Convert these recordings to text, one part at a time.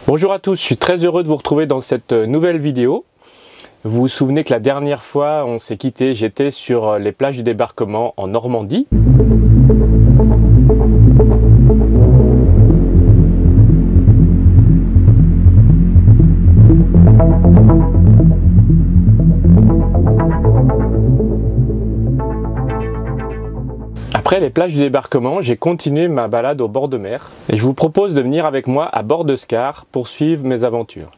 Bonjour à tous, je suis très heureux de vous retrouver dans cette nouvelle vidéo. Vous vous souvenez que la dernière fois on s'est quitté, j'étais sur les plages du débarquement en Normandie. Après les plages du débarquement, j'ai continué ma balade au bord de mer et je vous propose de venir avec moi à bord de Scar pour suivre mes aventures.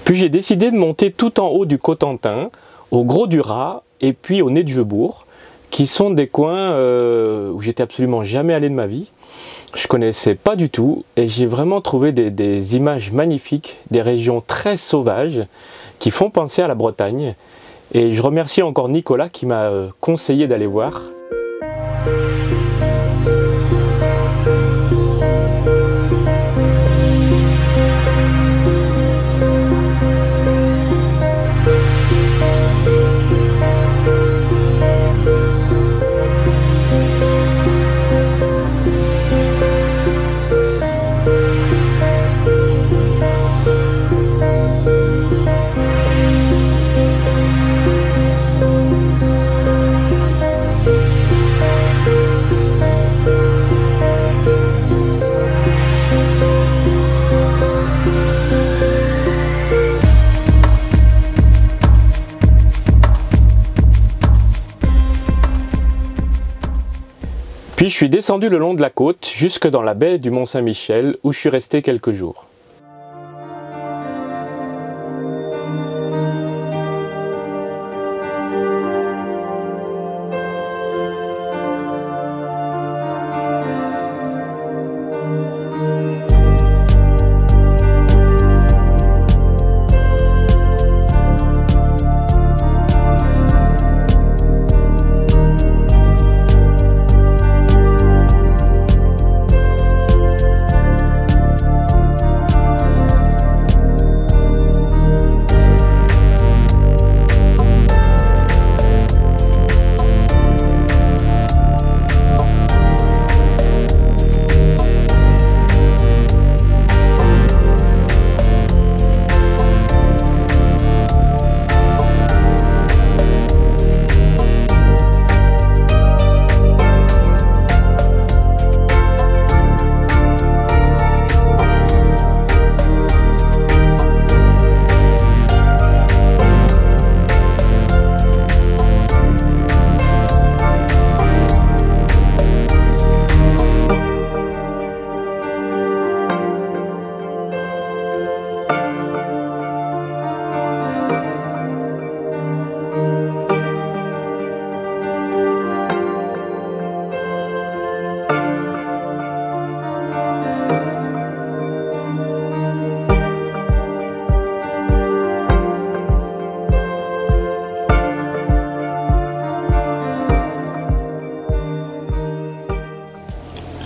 Puis j'ai décidé de monter tout en haut du Cotentin, au Gros du Raz et puis au Nez de Jebourg, qui sont des coins où j'étais absolument jamais allé de ma vie. Je connaissais pas du tout et j'ai vraiment trouvé des images magnifiques, des régions très sauvages qui font penser à la Bretagne. Et je remercie encore Nicolas qui m'a conseillé d'aller voir. Puis je suis descendu le long de la côte jusque dans la baie du Mont-Saint-Michel où je suis resté quelques jours.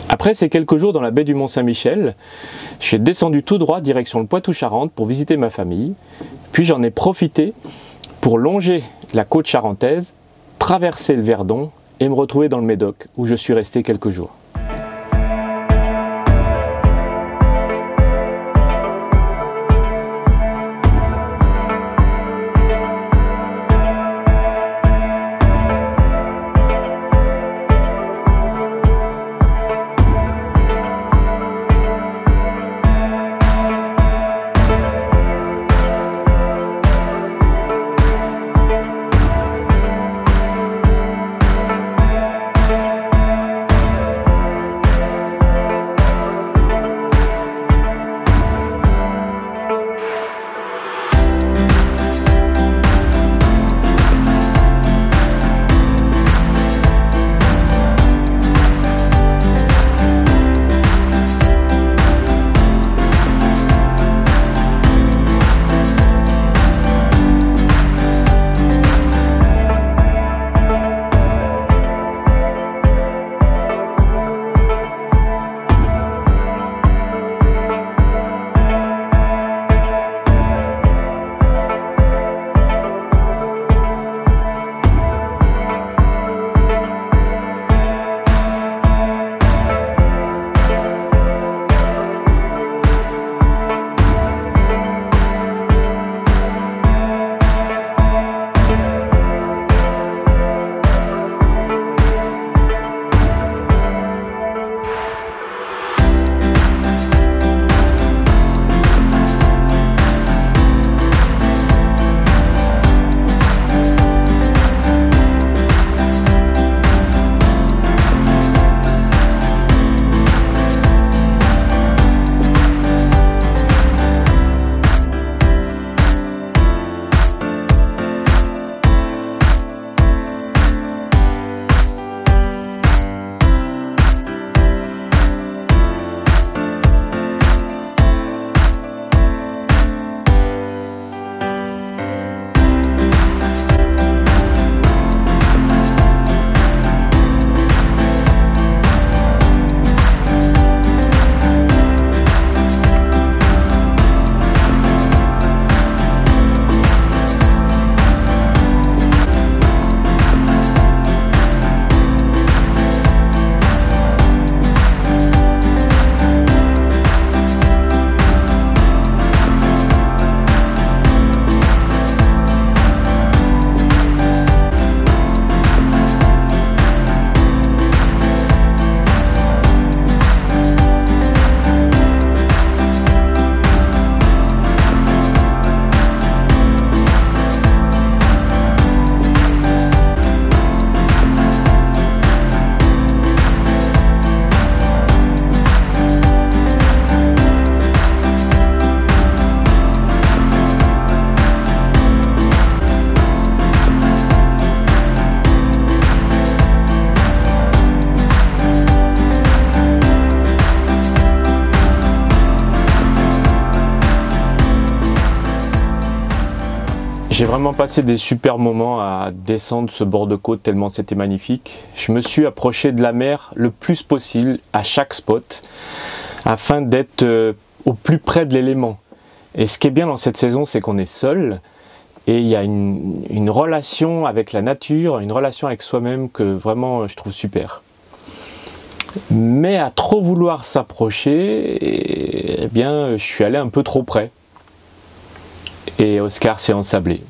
Après ces quelques jours dans la baie du Mont-Saint-Michel, je suis descendu tout droit direction le Poitou-Charentes pour visiter ma famille. Puis j'en ai profité pour longer la côte charentaise, traverser le Verdon et me retrouver dans le Médoc où je suis resté quelques jours. J'ai vraiment passé des super moments à descendre ce bord de côte tellement c'était magnifique. Je me suis approché de la mer le plus possible à chaque spot afin d'être au plus près de l'élément. Et ce qui est bien dans cette saison, c'est qu'on est seul et il y a une relation avec la nature, une relation avec soi-même que vraiment je trouve super. Mais à trop vouloir s'approcher, eh bien, je suis allé un peu trop près. Et Oscar s'est ensablé.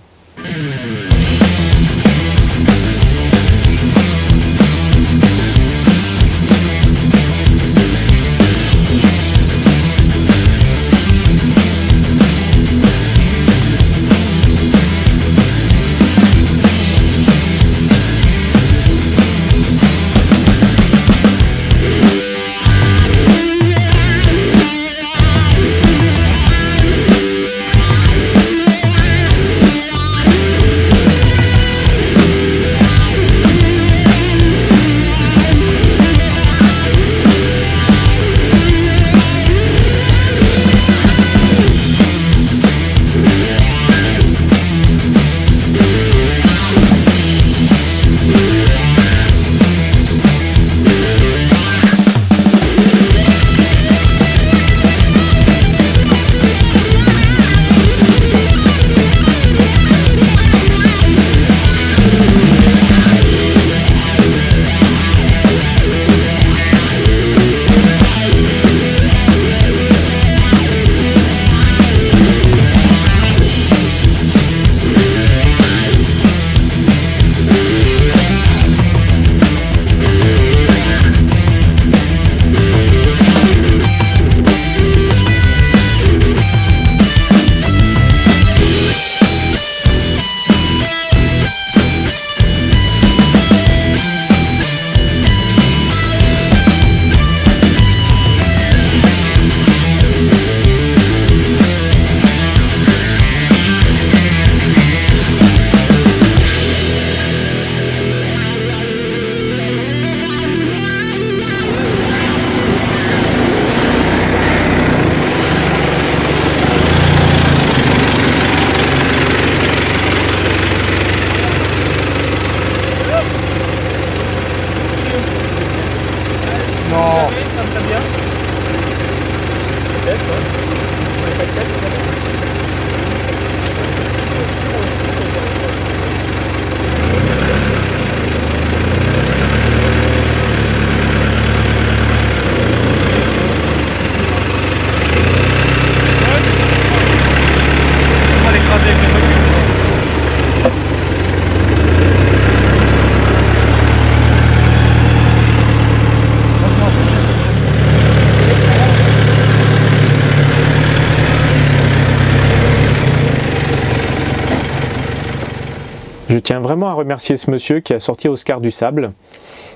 Je tiens vraiment à remercier ce monsieur qui a sorti Oscar du Sable.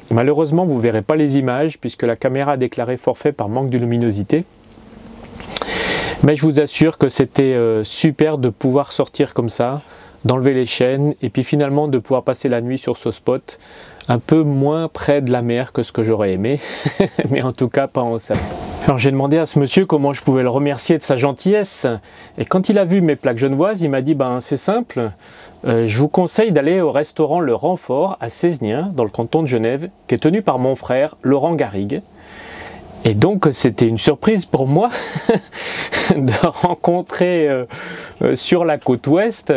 Malheureusement, vous ne verrez pas les images puisque la caméra a déclaré forfait par manque de luminosité. Mais je vous assure que c'était super de pouvoir sortir comme ça, d'enlever les chaînes et puis finalement de pouvoir passer la nuit sur ce spot un peu moins près de la mer que ce que j'aurais aimé, mais en tout cas pas en sable. Alors j'ai demandé à ce monsieur comment je pouvais le remercier de sa gentillesse et quand il a vu mes plaques genevoises, il m'a dit ben c'est simple, je vous conseille d'aller au restaurant Le Renfort à Séznien dans le canton de Genève qui est tenu par mon frère Laurent Garrigue. Et donc c'était une surprise pour moi de rencontrer sur la côte ouest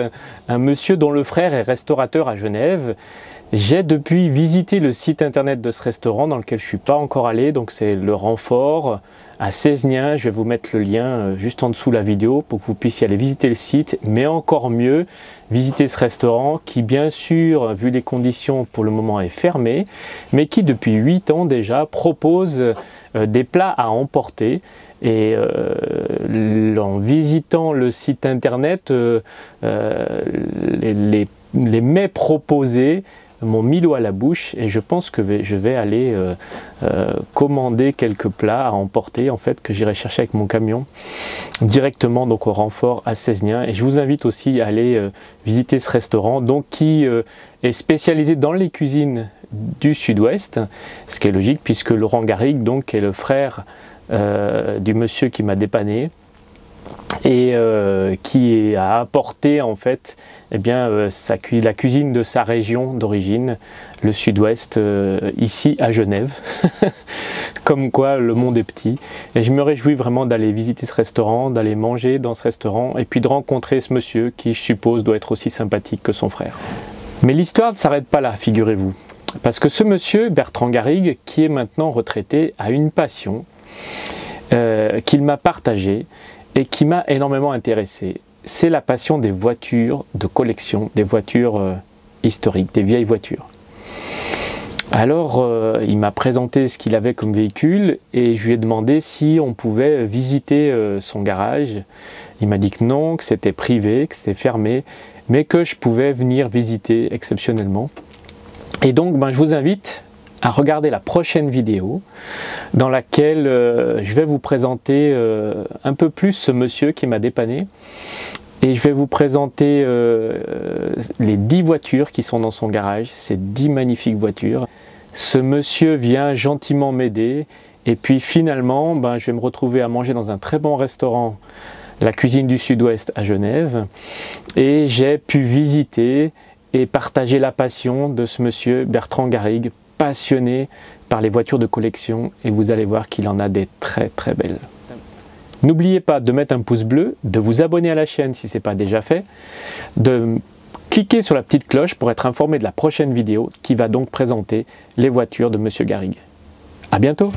un monsieur dont le frère est restaurateur à Genève. J'ai depuis visité le site internet de ce restaurant dans lequel je ne suis pas encore allé, donc c'est Le Renfort à Séznien. Je vais vous mettre le lien juste en dessous de la vidéo pour que vous puissiez aller visiter le site, mais encore mieux, visiter ce restaurant qui bien sûr, vu les conditions pour le moment est fermé, mais qui depuis 8 ans déjà propose des plats à emporter. Et en visitant le site internet, les mets proposés m'ont mis l'eau à la bouche et je pense que je vais aller commander quelques plats à emporter en fait que j'irai chercher avec mon camion directement donc au Renfort à Séznien. Et je vous invite aussi à aller visiter ce restaurant donc qui est spécialisé dans les cuisines du sud-ouest, ce qui est logique puisque Laurent Garrigue donc est le frère du monsieur qui m'a dépanné et qui a apporté en fait eh bien, la cuisine de sa région d'origine, le sud-ouest, ici à Genève. Comme quoi le monde est petit. Et je me réjouis vraiment d'aller visiter ce restaurant, d'aller manger dans ce restaurant et puis de rencontrer ce monsieur qui je suppose doit être aussi sympathique que son frère. Mais l'histoire ne s'arrête pas là, figurez-vous. Parce que ce monsieur, Bertrand Garrigue, qui est maintenant retraité, a une passion qu'il m'a partagée et qui m'a énormément intéressé. C'est la passion des voitures de collection, des voitures historiques, des vieilles voitures. Alors, il m'a présenté ce qu'il avait comme véhicule et je lui ai demandé si on pouvait visiter son garage. Il m'a dit que non, que c'était privé, que c'était fermé, mais que je pouvais venir visiter exceptionnellement. Et donc, je vous invite à regarder la prochaine vidéo dans laquelle je vais vous présenter un peu plus ce monsieur qui m'a dépanné et je vais vous présenter les 10 voitures qui sont dans son garage, ces 10 magnifiques voitures. Ce monsieur vient gentiment m'aider et puis finalement je vais me retrouver à manger dans un très bon restaurant, la cuisine du sud-ouest à Genève, et j'ai pu visiter et partager la passion de ce monsieur Bertrand Garrigue, passionné par les voitures de collection, et vous allez voir qu'il en a des très très belles. N'oubliez pas de mettre un pouce bleu, de vous abonner à la chaîne si ce n'est pas déjà fait, de cliquer sur la petite cloche pour être informé de la prochaine vidéo qui va donc présenter les voitures de Monsieur Garrigue. À bientôt!